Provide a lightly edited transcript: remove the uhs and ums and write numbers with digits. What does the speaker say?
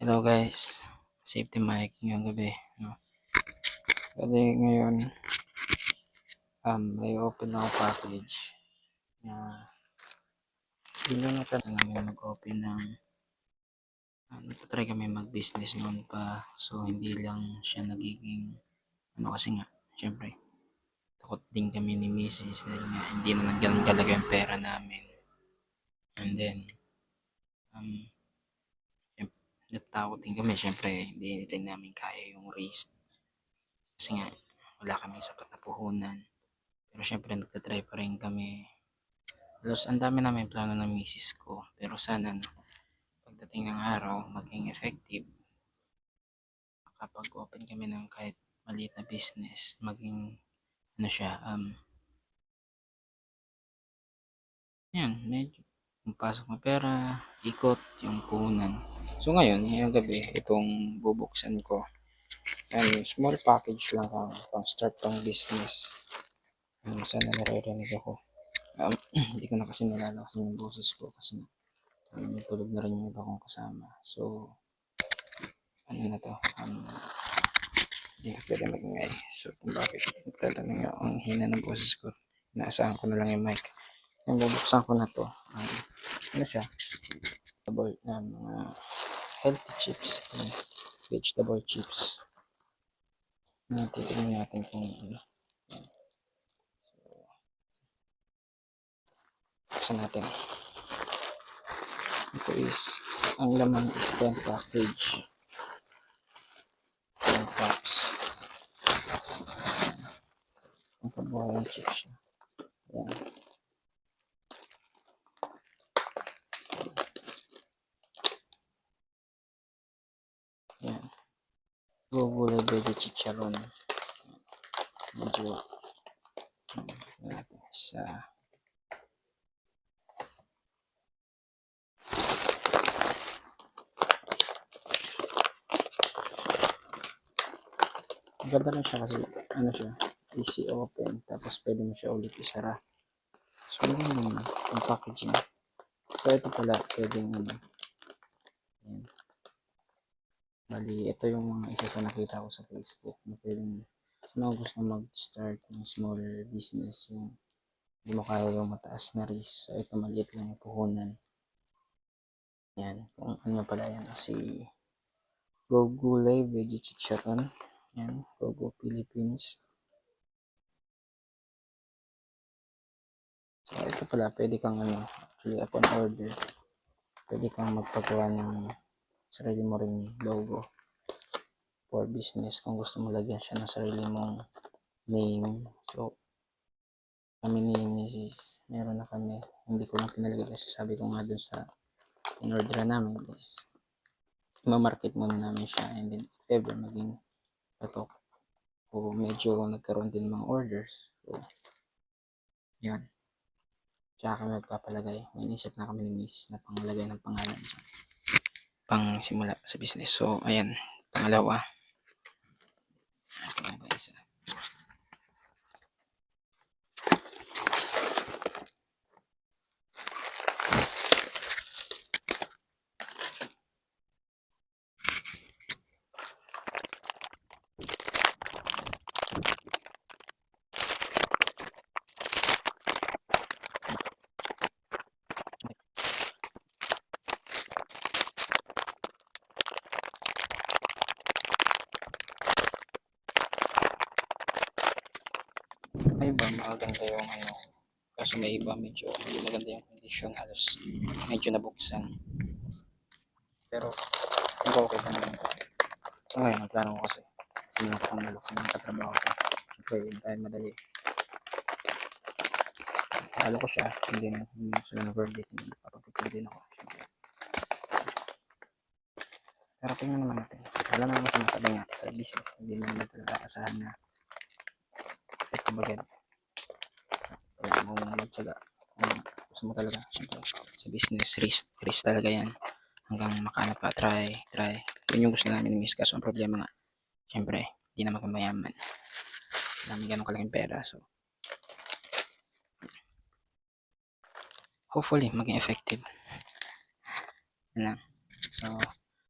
Hello guys, safety mic ngayong gabi. No? Kasi ngayon, may open ako package na binunatan namin mag-open ng nagtatry kami mag-business noon pa. So, hindi lang siya nagiging kasi nga, syempre, takot din kami ni Mrs. dahil nga hindi naman ganun talaga yung pera namin. And then, natakot din kami, syempre, hindi rin namin kaya yung risk. Kasi nga, wala kami sapat na puhunan. Pero syempre nagtatry pa rin kami. Halos ang dami namin plano ng misis ko. Pero sana pagdating ng araw, maging effective. Kapag open kami ng kahit maliit na business, maging siya, yan, medyo pasok na pera, ikot yung puhunan. So ngayon, ngayong gabi, itong bubuksan ko. And small package lang pang start pang business. Sana naririnig ako. Hindi ko na kasi nalalakas yung boses ko kasi tulog na rin yung iba kong kasama. So, na to? Hindi ko pwede mag-ingay. So, kung bakit talagang ang hina ng boses ko, inaasahan ko na lang yung mic. Yung bubuksan ko na to, siya? Vegetable na mga healthy chips. Vegetable chips. Titignan natin kung ano. Buksan natin. Ito is, ang laman is 10 package. 10 packs. Ang kabuhay ng chips siya. Ayan. Ayan. Gugulay veggie chicharon. Medyo natin sa ganda lang siya kasi siya easy open tapos pwede mo siya ulit isara. So yun yung packaging. So ito pala pwedeng ayan. Bali ito yung mga isa sa nakita ko sa Facebook na pwedeng gusto mag-start ng small business yung hindi mo kaya yung mataas na risk. So ito maliit lang yung puhunan. Yan kung ano pala yan si Gugulay Veggie Chicharon. Yan Gogo Philippines. So ito pala pwede kang actually upon order pwede kang magpagawa ng sarili mo ring logo for business kung gusto mo lagyan siya ng sarili mong name. So kami ni Mrs. meron na kami, hindi ko lang pinalagay kasi sabi ko nga dun sa in-order namin is ma-market muna namin siya and then if ever maging patok o medyo nagkaroon din mga orders, so yun, tsaka kami magpapalagay. May inisip na kami ni Mrs. na panglagay ng pangalan dyan pang simula sa business. So ayan, pangalawa isa. May iba maganda yung kaso may iba medyo hindi maganda yung condition, halos medyo nabuksan, pero okay pa naman. So ngayon ang plano ko kasi simulan ko pang naluksan ng katrabaho ko, siyempre hindi tayo madali. Halo ko siya, hindi sila na verdict, hindi papapagpag din ako. Pero tingnan naman natin, wala naman sinasabi nga sa business, hindi naman talaga asahan na effect ng bagay. Kaya mo magtsaga kung gusto mo talaga, siyempre sa business risk talaga yan hanggang makahanap ka. Try yun yung gusto namin ni Miss, kaso ang problema nga siyempre hindi naman kami mayaman, namin ganun kalaking pera. So hopefully maging effective lang. So